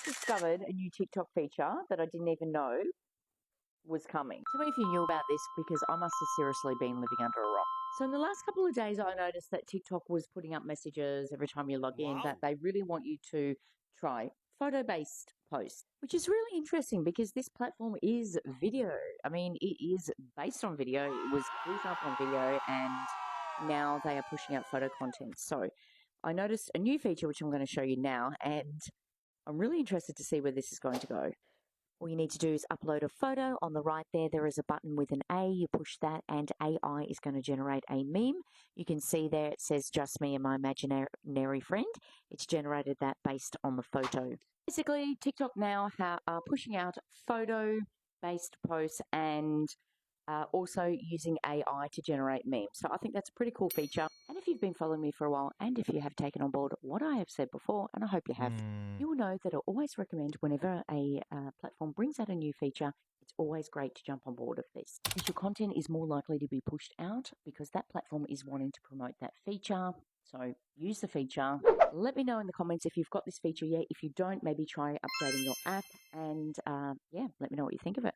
discovered a new TikTok feature that I didn't even know was coming. Tell me if you knew about this, because I must have seriously been living under a rock. So in the last couple of days, I noticed that TikTok was putting up messages every time you log in that they really want you to try photo-based posts, which is really interesting because this platform is video. I mean, it is based on video. It was built up on video, and now they are pushing out photo content. So I noticed a new feature, which I'm going to show you now, and I'm really interested to see where this is going to go. All you need to do is upload a photo. On the right there is a button with an A. You push that and AI is going to generate a meme. You can see there it says just me and my imaginary friend. It's generated that based on the photo. Basically, TikTok now are pushing out photo-based posts and also using AI to generate memes. So I think that's a pretty cool feature. And if you've been following me for a while, and if you have taken on board what I have said before, and I hope you have, you will know that I always recommend whenever a platform brings out a new feature, it's always great to jump on board of this, because your content is more likely to be pushed out because that platform is wanting to promote that feature. So use the feature. Let me know in the comments if you've got this feature yet. If you don't, maybe try updating your app, and yeah, let me know what you think of it.